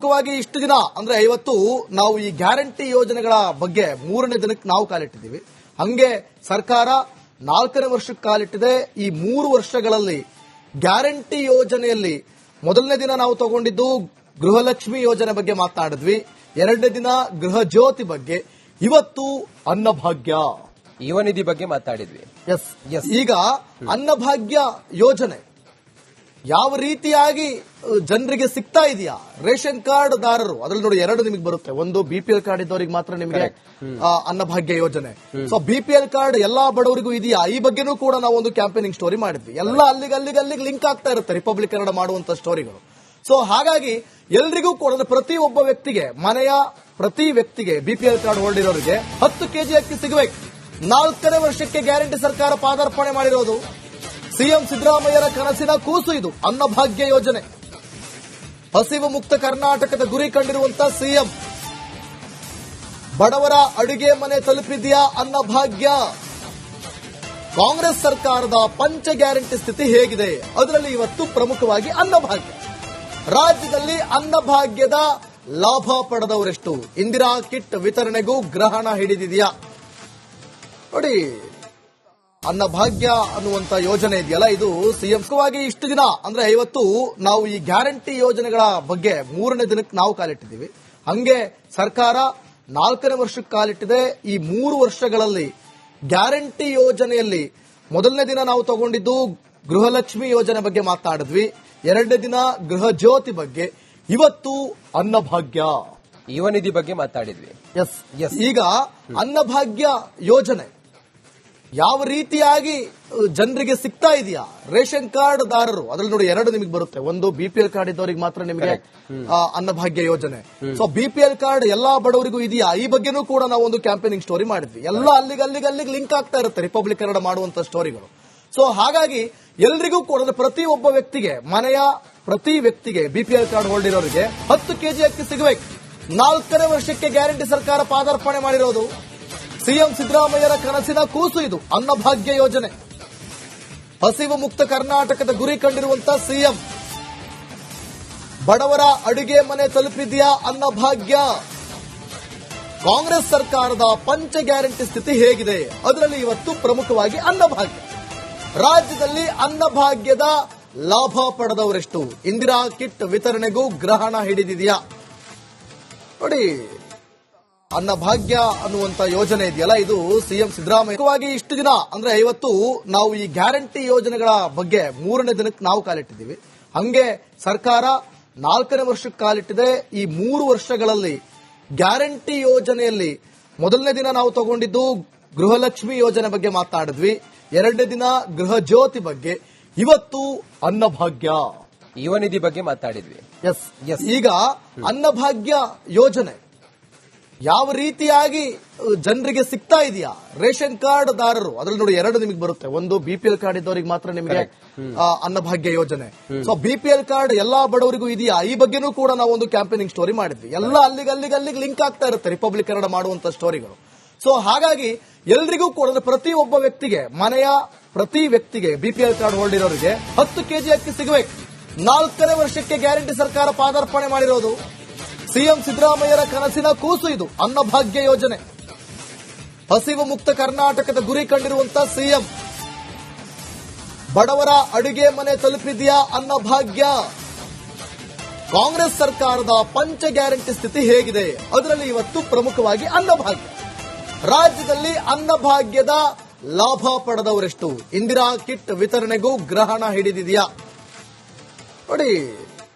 ಮುಖ್ಯವಾಗಿ ಇಷ್ಟು ದಿನ ಅಂದ್ರೆ ಇವತ್ತು ನಾವು ಈ ಗ್ಯಾರಂಟಿ ಯೋಜನೆಗಳ ಬಗ್ಗೆ 3ನೇ ದಿನಕ್ಕೆ ನಾವು ಕಾಲಿಟ್ಟಿದ್ದೀವಿ. ಹಂಗೆ ಸರ್ಕಾರ 4ನೇ ವರ್ಷಕ್ಕೆ ಕಾಲಿಟ್ಟಿದೆ. ಈ 3 ವರ್ಷಗಳಲ್ಲಿ ಗ್ಯಾರಂಟಿ ಯೋಜನೆಯಲ್ಲಿ ಮೊದಲನೇ ದಿನ ನಾವು ತಗೊಂಡಿದ್ದು ಗೃಹಲಕ್ಷ್ಮಿ ಯೋಜನೆ ಬಗ್ಗೆ ಮಾತನಾಡಿದ್ವಿ. 2ನೇ ದಿನ ಗೃಹ ಜ್ಯೋತಿ ಬಗ್ಗೆ, ಇವತ್ತು ಅನ್ನಭಾಗ್ಯ ಯುವನಿಧಿ ಬಗ್ಗೆ ಮಾತಾಡಿದ್ವಿ. ಈಗ ಅನ್ನಭಾಗ್ಯ ಯೋಜನೆ ಯಾವ ರೀತಿಯಾಗಿ ಜನರಿಗೆ ಸಿಗ್ತಾ ಇದೆಯಾ, ರೇಷನ್ ಕಾರ್ಡ್ ದಾರರು ಅದ್ರಲ್ಲಿ ನೋಡಿ 2 ನಿಮಗೆ ಬರುತ್ತೆ. ಒಂದು ಬಿಪಿಎಲ್ ಕಾರ್ಡ್ ಇದ್ದವರಿಗೆ ಮಾತ್ರ ನಿಮಗೆ ಅನ್ನಭಾಗ್ಯ ಯೋಜನೆ. ಸೊ ಬಿಪಿಎಲ್ ಕಾರ್ಡ್ ಎಲ್ಲಾ ಬಡವರಿಗೂ ಇದೆಯಾ, ಈ ಬಗ್ಗೆನೂ ಕೂಡ ನಾವು ಒಂದು ಕ್ಯಾಂಪೇನಿಂಗ್ ಸ್ಟೋರಿ ಮಾಡಿದ್ವಿ. ಎಲ್ಲ ಅಲ್ಲಿಗೆ ಲಿಂಕ್ ಆಗ್ತಾ ಇರುತ್ತೆ ರಿಪಬ್ಲಿಕ್ ಕನ್ನಡ ಮಾಡುವಂತ ಸ್ಟೋರಿಗಳು. ಸೊ ಹಾಗಾಗಿ ಎಲ್ರಿಗೂ ಕೂಡ ಪ್ರತಿಯೊಬ್ಬ ವ್ಯಕ್ತಿಗೆ, ಮನೆಯ ಪ್ರತಿ ವ್ಯಕ್ತಿಗೆ ಬಿಪಿಎಲ್ ಕಾರ್ಡ್ ಹೋಲ್ಡ್ ಇರೋರಿಗೆ 10 ಕೆಜಿ ಅಕ್ಕಿ ಸಿಗಬೇಕು. 4ನೇ ವರ್ಷಕ್ಕೆ ಗ್ಯಾರಂಟಿ ಸರ್ಕಾರ ಪಾದಾರ್ಪಣೆ ಮಾಡಿರೋದು. ಸಿಎಂ ಸಿದ್ದರಾಮಯ್ಯರ ಕನಸಿನ ಕೂಸು ಇದು ಅನ್ನಭಾಗ್ಯ ಯೋಜನೆ. ಹಸಿವು ಮುಕ್ತ ಕರ್ನಾಟಕದ ಗುರಿ ಕಂಡಿರುವಂತಹ ಸಿಎಂ, ಬಡವರ ಅಡುಗೆ ಮನೆ ತಲುಪಿದೆಯಾ ಅನ್ನಭಾಗ್ಯ? ಕಾಂಗ್ರೆಸ್ ಸರ್ಕಾರದ ಪಂಚ ಗ್ಯಾರಂಟಿ ಸ್ಥಿತಿ ಹೇಗಿದೆ? ಅದರಲ್ಲಿ ಇವತ್ತು ಪ್ರಮುಖವಾಗಿ ಅನ್ನಭಾಗ್ಯ. ರಾಜ್ಯದಲ್ಲಿ ಅನ್ನಭಾಗ್ಯದ ಲಾಭ ಪಡೆದವರೆಷ್ಟು? ಇಂದಿರಾ ಕಿಟ್ ವಿತರಣೆಗೂ ಗ್ರಹಣ ಹಿಡಿದಿದೆಯಾ? ನೋಡಿ, ಅನ್ನಭಾಗ್ಯ ಅನ್ನುವಂತ ಯೋಜನೆ ಇದೆಯಲ್ಲ, ಇದು ಸಿಎಂ ಇಷ್ಟು ದಿನ ಅಂದ್ರೆ ಇವತ್ತು ನಾವು ಈ ಗ್ಯಾರಂಟಿ ಯೋಜನೆಗಳ ಬಗ್ಗೆ 3ನೇ ದಿನಕ್ಕೆ ನಾವು ಕಾಲಿಟ್ಟಿದ್ದೀವಿ. ಹಂಗೆ ಸರ್ಕಾರ 4ನೇ ವರ್ಷಕ್ಕೆ ಕಾಲಿಟ್ಟಿದೆ. ಈ 3 ವರ್ಷಗಳಲ್ಲಿ ಗ್ಯಾರಂಟಿ ಯೋಜನೆಯಲ್ಲಿ ಮೊದಲನೇ ದಿನ ನಾವು ತಗೊಂಡಿದ್ದು ಗೃಹಲಕ್ಷ್ಮಿ ಯೋಜನೆ ಬಗ್ಗೆ ಮಾತನಾಡಿದ್ವಿ. 2ನೇ ದಿನ ಗೃಹ ಜ್ಯೋತಿ ಬಗ್ಗೆ, ಇವತ್ತು ಅನ್ನಭಾಗ್ಯ ಯುವನಿಧಿ ಬಗ್ಗೆ ಮಾತಾಡಿದ್ವಿ. ಈಗ ಅನ್ನಭಾಗ್ಯ ಯೋಜನೆ ಯಾವ ರೀತಿಯಾಗಿ ಜನರಿಗೆ ಸಿಗ್ತಾ ಇದೆಯಾ, ರೇಷನ್ ಕಾರ್ಡ್ ದಾರರು ಅದ್ರಲ್ಲಿ ನೋಡಿ 2 ನಿಮಗೆ ಬರುತ್ತೆ. ಒಂದು ಬಿಪಿಎಲ್ ಕಾರ್ಡ್ ಇದ್ದವರಿಗೆ ಮಾತ್ರ ನಿಮಗೆ ಅನ್ನಭಾಗ್ಯ ಯೋಜನೆ. ಸೊ ಬಿಪಿಎಲ್ ಕಾರ್ಡ್ ಎಲ್ಲಾ ಬಡವರಿಗೂ ಇದೆಯಾ, ಈ ಬಗ್ಗೆನೂ ಕೂಡ ನಾವು ಒಂದು ಕ್ಯಾಂಪೇನಿಂಗ್ ಸ್ಟೋರಿ ಮಾಡಿದ್ವಿ. ಎಲ್ಲ ಅಲ್ಲಿಗೆ ಲಿಂಕ್ ಆಗ್ತಾ ಇರುತ್ತೆ ರಿಪಬ್ಲಿಕ್ ಕನ್ನಡ ಮಾಡುವಂತ ಸ್ಟೋರಿಗಳು. ಸೊ ಹಾಗಾಗಿ ಎಲ್ರಿಗೂ ಕೂಡ ಪ್ರತಿಯೊಬ್ಬ ವ್ಯಕ್ತಿಗೆ, ಮನೆಯ ಪ್ರತಿ ವ್ಯಕ್ತಿಗೆ ಬಿಪಿಎಲ್ ಕಾರ್ಡ್ ಹೋಲ್ಡ್ ಇರೋರಿಗೆ 10 ಕೆಜಿ ಅಕ್ಕಿ ಸಿಗಬೇಕು. 4ನೇ ವರ್ಷಕ್ಕೆ ಗ್ಯಾರಂಟಿ ಸರ್ಕಾರ ಪಾದಾರ್ಪಣೆ ಮಾಡಿರೋದು. ಸಿಎಂ ಸಿದ್ದರಾಮಯ್ಯರ ಕನಸಿನ ಕೂಸು ಇದು ಅನ್ನಭಾಗ್ಯ ಯೋಜನೆ. ಹಸಿವು ಮುಕ್ತ ಕರ್ನಾಟಕದ ಗುರಿ ಕಂಡಿರುವಂತಹ ಸಿಎಂ, ಬಡವರ ಅಡುಗೆ ಮನೆ ತಲುಪಿದೆಯಾ ಅನ್ನಭಾಗ್ಯ? ಕಾಂಗ್ರೆಸ್ ಸರ್ಕಾರದ ಪಂಚ ಗ್ಯಾರಂಟಿ ಸ್ಥಿತಿ ಹೇಗಿದೆ? ಅದರಲ್ಲಿ ಇವತ್ತು ಪ್ರಮುಖವಾಗಿ ಅನ್ನಭಾಗ್ಯ. ರಾಜ್ಯದಲ್ಲಿ ಅನ್ನಭಾಗ್ಯದ ಲಾಭ ಪಡೆದವರೆಷ್ಟು? ಇಂದಿರಾ ಕಿಟ್ ವಿತರಣೆಗೂ ಗ್ರಹಣ ಹಿಡಿದಿದೆಯಾ? ನೋಡಿ, ಅನ್ನಭಾಗ್ಯ ಅನ್ನುವಂತ ಯೋಜನೆ ಇದೆಯಲ್ಲ, ಇದು ಸಿಎಂ ಸಿದ್ದರಾಮಯ್ಯ ಇಷ್ಟು ದಿನ ಅಂದ್ರೆ ಇವತ್ತು ನಾವು ಈ ಗ್ಯಾರಂಟಿ ಯೋಜನೆಗಳ ಬಗ್ಗೆ 3ನೇ ದಿನಕ್ಕೆ ನಾವು ಕಾಲಿಟ್ಟಿದ್ದೀವಿ. ಹಂಗೆ ಸರ್ಕಾರ 4ನೇ ವರ್ಷಕ್ಕೆ ಕಾಲಿಟ್ಟಿದೆ. ಈ 3 ವರ್ಷಗಳಲ್ಲಿ ಗ್ಯಾರಂಟಿ ಯೋಜನೆಯಲ್ಲಿ ಮೊದಲನೇ ದಿನ ನಾವು ತಗೊಂಡಿದ್ದು ಗೃಹಲಕ್ಷ್ಮಿ ಯೋಜನೆ ಬಗ್ಗೆ ಮಾತನಾಡಿದ್ವಿ. 2ನೇ ದಿನ ಗೃಹ ಜ್ಯೋತಿ ಬಗ್ಗೆ, ಇವತ್ತು ಅನ್ನಭಾಗ್ಯ ಯುವನಿಧಿ ಬಗ್ಗೆ ಮಾತಾಡಿದ್ವಿ. ಈಗ ಅನ್ನಭಾಗ್ಯ ಯೋಜನೆ ಯಾವ ರೀತಿಯಾಗಿ ಜನರಿಗೆ ಸಿಗ್ತಾ ಇದೆಯಾ, ರೇಷನ್ ಕಾರ್ಡ್ ದಾರರು ಅದ್ರಲ್ಲಿ ನೋಡಿ 2 ನಿಮಗೆ ಬರುತ್ತೆ. ಒಂದು ಬಿಪಿಎಲ್ ಕಾರ್ಡ್ ಇದ್ದವರಿಗೆ ಮಾತ್ರ ನಿಮಗೆ ಅನ್ನಭಾಗ್ಯ ಯೋಜನೆ. ಸೊ ಬಿಪಿಎಲ್ ಕಾರ್ಡ್ ಎಲ್ಲಾ ಬಡವರಿಗೂ ಇದೆಯಾ, ಈ ಬಗ್ಗೆನೂ ಕೂಡ ನಾವು ಒಂದು ಕ್ಯಾಂಪೇನಿಂಗ್ ಸ್ಟೋರಿ ಮಾಡಿದ್ವಿ. ಎಲ್ಲ ಅಲ್ಲಿಗೆ ಲಿಂಕ್ ಆಗ್ತಾ ಇರುತ್ತೆ ರಿಪಬ್ಲಿಕ್ ಕನ್ನಡ ಮಾಡುವಂತ ಸ್ಟೋರಿಗಳು. ಸೊ ಹಾಗಾಗಿ ಎಲ್ರಿಗೂ ಕೂಡ ಪ್ರತಿಯೊಬ್ಬ ವ್ಯಕ್ತಿಗೆ, ಮನೆಯ ಪ್ರತಿ ವ್ಯಕ್ತಿಗೆ ಬಿಪಿಎಲ್ ಕಾರ್ಡ್ ಹೋಲ್ಡ್ ಇರೋರಿಗೆ 10 ಕೆಜಿ ಅಕ್ಕಿ ಸಿಗಬೇಕು. 4ನೇ ವರ್ಷಕ್ಕೆ ಗ್ಯಾರಂಟಿ ಸರ್ಕಾರ ಪಾದಾರ್ಪಣೆ ಮಾಡಿರೋದು. ಸಿಎಂ ಸಿದ್ದರಾಮಯ್ಯರ ಕನಸಿನ ಕೂಸು ಇದು ಅನ್ನಭಾಗ್ಯ ಯೋಜನೆ. ಹಸಿವು ಮುಕ್ತ ಕರ್ನಾಟಕದ ಗುರಿ ಕಂಡಿರುವಂತಹ ಸಿಎಂ, ಬಡವರ ಅಡುಗೆ ಮನೆ ತಲುಪಿದೆಯಾ ಅನ್ನಭಾಗ್ಯ? ಕಾಂಗ್ರೆಸ್ ಸರ್ಕಾರದ ಪಂಚ ಗ್ಯಾರಂಟಿ ಸ್ಥಿತಿ ಹೇಗಿದೆ? ಅದರಲ್ಲಿ ಇವತ್ತು ಪ್ರಮುಖವಾಗಿ ಅನ್ನಭಾಗ್ಯ. ರಾಜ್ಯದಲ್ಲಿ ಅನ್ನಭಾಗ್ಯದ ಲಾಭ ಪಡೆದವರೆಷ್ಟು? ಇಂದಿರಾ ಕಿಟ್ ವಿತರಣೆಗೂ ಗ್ರಹಣ ಹಿಡಿದಿದೆಯಾ? ನೋಡಿ,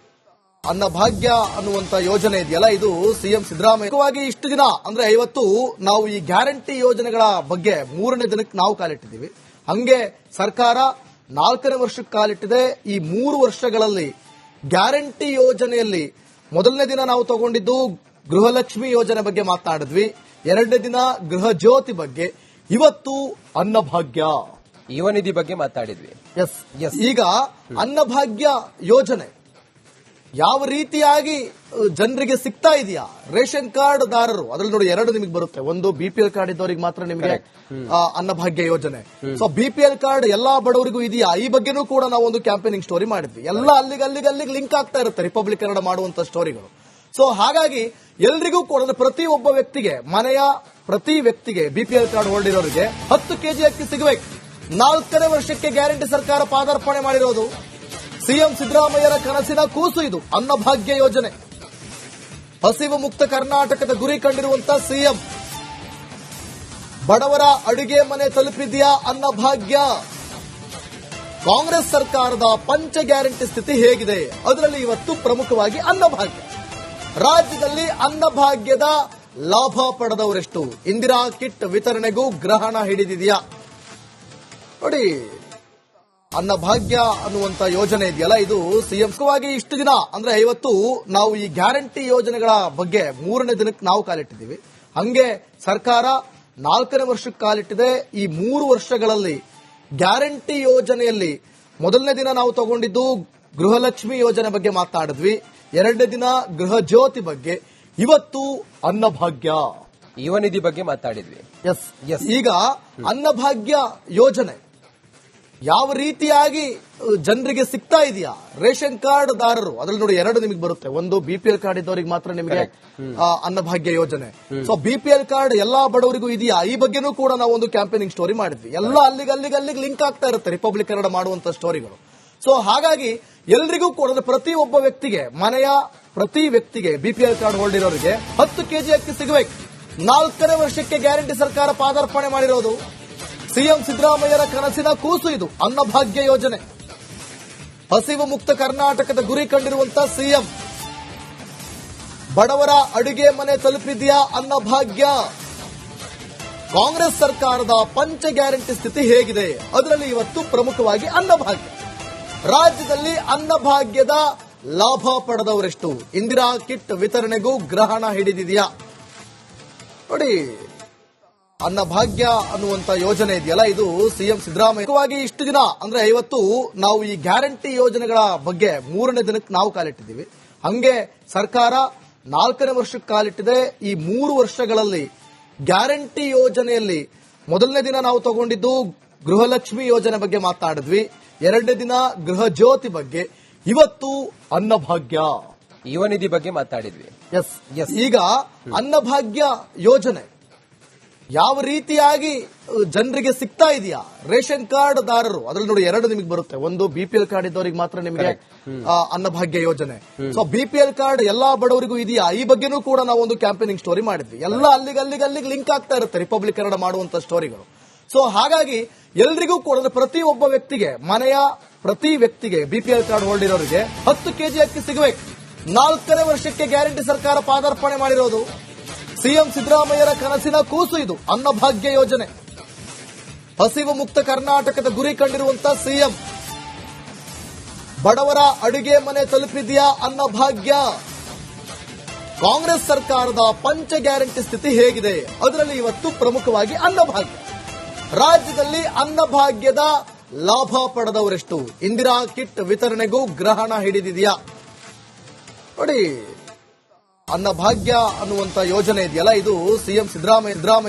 ಅನ್ನಭಾಗ್ಯ ಅನ್ನುವಂತ ಯೋಜನೆ ಇದೆಯಲ್ಲ, ಇದು ಸಿಎಂ ಸಿದ್ದರಾಮಯ್ಯ ಇಷ್ಟು ದಿನ ಅಂದ್ರೆ ಇವತ್ತು ನಾವು ಈ ಗ್ಯಾರಂಟಿ ಯೋಜನೆಗಳ ಬಗ್ಗೆ 3ನೇ ದಿನಕ್ಕೆ ನಾವು ಕಾಲಿಟ್ಟಿದ್ದೀವಿ. ಹಂಗೆ ಸರ್ಕಾರ 4ನೇ ವರ್ಷಕ್ಕೆ ಕಾಲಿಟ್ಟಿದೆ. ಈ 3 ವರ್ಷಗಳಲ್ಲಿ ಗ್ಯಾರಂಟಿ ಯೋಜನೆಯಲ್ಲಿ ಮೊದಲನೇ ದಿನ ನಾವು ತಗೊಂಡಿದ್ದು ಗೃಹಲಕ್ಷ್ಮಿ ಯೋಜನೆ ಬಗ್ಗೆ ಮಾತನಾಡಿದ್ವಿ. 2ನೇ ದಿನ ಗೃಹ ಜ್ಯೋತಿ ಬಗ್ಗೆ, ಇವತ್ತು ಅನ್ನಭಾಗ್ಯ ಯುವನಿಧಿ ಬಗ್ಗೆ ಮಾತಾಡಿದ್ವಿ. ಈಗ ಅನ್ನಭಾಗ್ಯ ಯೋಜನೆ ಯಾವ ರೀತಿಯಾಗಿ ಜನರಿಗೆ ಸಿಗ್ತಾ ಇದೆಯಾ, ರೇಷನ್ ಕಾರ್ಡ್ ದಾರರು ಅದ್ರಲ್ಲಿ ನೋಡಿ 2 ನಿಮಗೆ ಬರುತ್ತೆ. ಒಂದು ಬಿಪಿಎಲ್ ಕಾರ್ಡ್ ಇದ್ದವರಿಗೆ ಮಾತ್ರ ನಿಮಗೆ ಅನ್ನಭಾಗ್ಯ ಯೋಜನೆ. ಸೊ ಬಿಪಿಎಲ್ ಕಾರ್ಡ್ ಎಲ್ಲಾ ಬಡವರಿಗೂ ಇದೆಯಾ, ಈ ಬಗ್ಗೆನೂ ಕೂಡ ನಾವು ಒಂದು ಕ್ಯಾಂಪೇನಿಂಗ್ ಸ್ಟೋರಿ ಮಾಡಿದ್ವಿ. ಎಲ್ಲ ಅಲ್ಲಿಗೆ ಲಿಂಕ್ ಆಗ್ತಾ ಇರುತ್ತೆ ರಿಪಬ್ಲಿಕ್ ಕನ್ನಡ ಮಾಡುವಂತ ಸ್ಟೋರಿಗಳು. ಸೊ ಹಾಗಾಗಿ ಎಲ್ರಿಗೂ ಕೂಡ ಪ್ರತಿ ಒಬ್ಬ ವ್ಯಕ್ತಿಗೆ ಪ್ರತಿ ವ್ಯಕ್ತಿಗೆ ಬಿಪಿಎಲ್ ಕಾರ್ಡ್ ಹೋಲ್ಡ್ ಇರೋರಿಗೆ 10 ಕೆಜಿ ಅಕ್ಕಿ ಸಿಗಬೇಕು. 4ನೇ ವರ್ಷಕ್ಕೆ ಗ್ಯಾರಂಟಿ ಸರ್ಕಾರ ಪಾದಾರ್ಪಣೆ ಮಾಡಿರೋದು. ಸಿಎಂ ಸಿದ್ದರಾಮಯ್ಯರ ಕನಸಿನ ಕೂಸು ಇದು ಅನ್ನಭಾಗ್ಯ ಯೋಜನೆ. ಹಸಿವು ಮುಕ್ತ ಕರ್ನಾಟಕದ ಗುರಿ ಕಂಡಿರುವಂತಹ ಸಿಎಂ ಬಡವರ ಅಡುಗೆ ಮನೆ ತಲುಪಿದೆಯಾ ಅನ್ನಭಾಗ್ಯ. ಕಾಂಗ್ರೆಸ್ ಸರ್ಕಾರದ ಪಂಚ ಗ್ಯಾರಂಟಿ ಸ್ಥಿತಿ ಹೇಗಿದೆ, ಅದರಲ್ಲಿ ಇವತ್ತು ಪ್ರಮುಖವಾಗಿ ಅನ್ನಭಾಗ್ಯ. ರಾಜ್ಯದಲ್ಲಿ ಅನ್ನಭಾಗ್ಯದ ಲಾಭ ಪಡೆದವರೆಷ್ಟು? ಇಂದಿರಾ ಕಿಟ್ ವಿತರಣೆಗೂ ಗ್ರಹಣ ಹಿಡಿದಿದೆಯಾ? ನೋಡಿ, ಅನ್ನಭಾಗ್ಯ ಅನ್ನುವಂತ ಯೋಜನೆ ಇದೆಯಲ್ಲ, ಇದು ಸಿಎಂವಾಗಿ ಇಷ್ಟು ದಿನ ಅಂದ್ರೆ ಇವತ್ತು ನಾವು ಈ ಗ್ಯಾರಂಟಿ ಯೋಜನೆಗಳ ಬಗ್ಗೆ 3ನೇ ದಿನಕ್ಕೆ ನಾವು ಕಾಲಿಟ್ಟಿದ್ದೀವಿ. ಹಂಗೆ ಸರ್ಕಾರ 4ನೇ ವರ್ಷಕ್ಕೆ ಕಾಲಿಟ್ಟಿದೆ. ಈ 3 ವರ್ಷಗಳಲ್ಲಿ ಗ್ಯಾರಂಟಿ ಯೋಜನೆಯಲ್ಲಿ ಮೊದಲನೇ ದಿನ ನಾವು ತಗೊಂಡಿದ್ದು ಗೃಹಲಕ್ಷ್ಮಿ ಯೋಜನೆ ಬಗ್ಗೆ ಮಾತನಾಡಿದ್ವಿ. 2ನೇ ದಿನ ಗೃಹ ಜ್ಯೋತಿ ಬಗ್ಗೆ, ಇವತ್ತು ಅನ್ನಭಾಗ್ಯ ಯುವ ನಿಧಿ ಬಗ್ಗೆ ಮಾತಾಡಿದ್ವಿ. ಎಸ್ ಈಗ ಅನ್ನಭಾಗ್ಯ ಯೋಜನೆ ಯಾವ ರೀತಿಯಾಗಿ ಜನರಿಗೆ ಸಿಗ್ತಾ ಇದೆಯಾ? ರೇಷನ್ ಕಾರ್ಡ್ ದಾರರು ಅದರಲ್ಲಿ ನೋಡಿ 2 ನಿಮಗೆ ಬರುತ್ತೆ. ಒಂದು ಬಿಪಿಎಲ್ ಕಾರ್ಡ್ ಇದ್ದವರಿಗೆ ಮಾತ್ರ ನಿಮಗೆ ಅನ್ನಭಾಗ್ಯ ಯೋಜನೆ. ಸೊ ಬಿಪಿಎಲ್ ಕಾರ್ಡ್ ಎಲ್ಲಾ ಬಡವರಿಗೂ ಇದೆಯಾ? ಈ ಬಗ್ಗೆನೂ ಕೂಡ ನಾವು ಒಂದು ಕ್ಯಾಂಪೇನಿಂಗ್ ಸ್ಟೋರಿ ಮಾಡಿದ್ವಿ. ಎಲ್ಲ ಅಲ್ಲಿಗೆ ಲಿಂಕ್ ಆಗ್ತಾ ಇರುತ್ತೆ ರಿಪಬ್ಲಿಕ್ ಕನ್ನಡ ಮಾಡುವಂತ ಸ್ಟೋರಿಗಳು. ಸೊ ಹಾಗಾಗಿ ಎಲ್ರಿಗೂ ಕೂಡ ಪ್ರತಿ ಒಬ್ಬ ವ್ಯಕ್ತಿಗೆ ಪ್ರತಿ ವ್ಯಕ್ತಿಗೆ ಬಿಪಿಎಲ್ ಕಾರ್ಡ್ ಹೋಲ್ಡ್ ಇರೋರಿಗೆ 10 ಕೆಜಿ ಅಕ್ಕಿ ಸಿಗಬೇಕು. 4ನೇ ವರ್ಷಕ್ಕೆ ಗ್ಯಾರಂಟಿ ಸರ್ಕಾರ ಪಾದಾರ್ಪಣೆ ಮಾಡಿರೋದು. ಸಿಎಂ ಸಿದ್ದರಾಮಯ್ಯರ ಕನಸಿನ ಕೂಸು ಇದು ಅನ್ನಭಾಗ್ಯ ಯೋಜನೆ. ಹಸಿವು ಮುಕ್ತ ಕರ್ನಾಟಕದ ಗುರಿ ಕಂಡಿರುವಂತಹ ಸಿಎಂ ಬಡವರ ಅಡುಗೆ ಮನೆ ತಲುಪಿದೆಯಾ ಅನ್ನಭಾಗ್ಯ. ಕಾಂಗ್ರೆಸ್ ಸರ್ಕಾರದ ಪಂಚ ಗ್ಯಾರಂಟಿ ಸ್ಥಿತಿ ಹೇಗಿದೆ, ಅದರಲ್ಲಿ ಇವತ್ತು ಪ್ರಮುಖವಾಗಿ ಅನ್ನಭಾಗ್ಯ. ರಾಜ್ಯದಲ್ಲಿ ಅನ್ನಭಾಗ್ಯದ ಲಾಭ ಪಡೆದವರೆಷ್ಟು? ಇಂದಿರಾ ಕಿಟ್ ವಿತರಣೆಗೂ ಗ್ರಹಣ ಹಿಡಿದಿದೆಯಾ? ನೋಡಿ, ಅನ್ನಭಾಗ್ಯ ಅನ್ನುವಂತ ಯೋಜನೆ ಇದೆಯಲ್ಲ, ಇದು ಸಿಎಂ ಸಿದ್ದರಾಮಯ್ಯವಾಗಿ ಇಷ್ಟು ದಿನ ಅಂದ್ರೆ ಇವತ್ತು ನಾವು ಈ ಗ್ಯಾರಂಟಿ ಯೋಜನೆಗಳ ಬಗ್ಗೆ 3ನೇ ದಿನಕ್ಕೆ ನಾವು ಕಾಲಿಟ್ಟಿದ್ದೀವಿ. ಹಂಗೆ ಸರ್ಕಾರ 4ನೇ ವರ್ಷಕ್ಕೆ ಕಾಲಿಟ್ಟಿದೆ. ಈ 3 ವರ್ಷಗಳಲ್ಲಿ ಗ್ಯಾರಂಟಿ ಯೋಜನೆಯಲ್ಲಿ ಮೊದಲನೇ ದಿನ ನಾವು ತಗೊಂಡಿದ್ದು ಗೃಹಲಕ್ಷ್ಮಿ ಯೋಜನೆ ಬಗ್ಗೆ ಮಾತನಾಡಿದ್ವಿ. 2ನೇ ದಿನ ಗೃಹ ಜ್ಯೋತಿ ಬಗ್ಗೆ, ಇವತ್ತು ಅನ್ನಭಾಗ್ಯ ಯುವ ನಿಧಿ ಬಗ್ಗೆ ಮಾತಾಡಿದ್ವಿ. ಈಗ ಅನ್ನಭಾಗ್ಯ ಯೋಜನೆ ಯಾವ ರೀತಿಯಾಗಿ ಜನರಿಗೆ ಸಿಗ್ತಾ ಇದೆಯಾ? ರೇಷನ್ ಕಾರ್ಡ್ ದಾರರು ಅದರಲ್ಲಿ ನೋಡಿ 2 ನಿಮಗೆ ಬರುತ್ತೆ. ಒಂದು ಬಿಪಿಎಲ್ ಕಾರ್ಡ್ ಇದ್ದವರಿಗೆ ಮಾತ್ರ ನಿಮಗೆ ಅನ್ನಭಾಗ್ಯ ಯೋಜನೆ. ಸೊ ಬಿಪಿಎಲ್ ಕಾರ್ಡ್ ಎಲ್ಲಾ ಬಡವರಿಗೂ ಇದೆಯಾ? ಈ ಬಗ್ಗೆನೂ ಕೂಡ ನಾವು ಒಂದು ಕ್ಯಾಂಪೇನಿಂಗ್ ಸ್ಟೋರಿ ಮಾಡಿದ್ವಿ. ಎಲ್ಲ ಅಲ್ಲಿಗೆ ಲಿಂಕ್ ಆಗ್ತಾ ಇರುತ್ತೆ ರಿಪಬ್ಲಿಕ್ ಕನ್ನಡ ಮಾಡುವಂತ ಸ್ಟೋರಿಗಳು. ಸೊ ಹಾಗಾಗಿ ಎಲ್ರಿಗೂ ಕೂಡ ಪ್ರತಿ ಒಬ್ಬ ವ್ಯಕ್ತಿಗೆ ಪ್ರತಿ ವ್ಯಕ್ತಿಗೆ ಬಿಪಿಎಲ್ ಕಾರ್ಡ್ ಹೋಲ್ಡ್ ಇರೋರಿಗೆ 10 ಕೆಜಿ ಅಕ್ಕಿ ಸಿಗಬೇಕು. 4ನೇ ವರ್ಷಕ್ಕೆ ಗ್ಯಾರಂಟಿ ಸರ್ಕಾರ ಪಾದಾರ್ಪಣೆ ಮಾಡಿರೋದು. ಸಿಎಂ ಸಿದ್ದರಾಮಯ್ಯರ ಕನಸಿನ ಕೂಸು ಇದು ಅನ್ನಭಾಗ್ಯ ಯೋಜನೆ. ಹಸಿವು ಮುಕ್ತ ಕರ್ನಾಟಕದ ಗುರಿ ಕಂಡಿರುವಂತಹ ಸಿಎಂ ಬಡವರ ಅಡುಗೆ ಮನೆ ತಲುಪಿದೆಯಾ ಅನ್ನಭಾಗ್ಯ. ಕಾಂಗ್ರೆಸ್ ಸರ್ಕಾರದ ಪಂಚ ಗ್ಯಾರಂಟಿ ಸ್ಥಿತಿ ಹೇಗಿದೆ, ಅದರಲ್ಲಿ ಇವತ್ತು ಪ್ರಮುಖವಾಗಿ ಅನ್ನಭಾಗ್ಯ. ರಾಜ್ಯದಲ್ಲಿ ಅನ್ನಭಾಗ್ಯದ ಲಾಭ ಪಡೆದವರೆಷ್ಟು? ಇಂದಿರಾ ಕಿಟ್ ವಿತರಣೆಗೂ ಗ್ರಹಣ ಹಿಡಿದಿದೆಯಾ? ನೋಡಿ, ಅನ್ನಭಾಗ್ಯ ಅನ್ನುವಂತ ಯೋಜನೆ ಇದೆಯಲ್ಲ, ಇದು ಸಿಎಂ ಸಿದ್ದರಾಮಯ್ಯ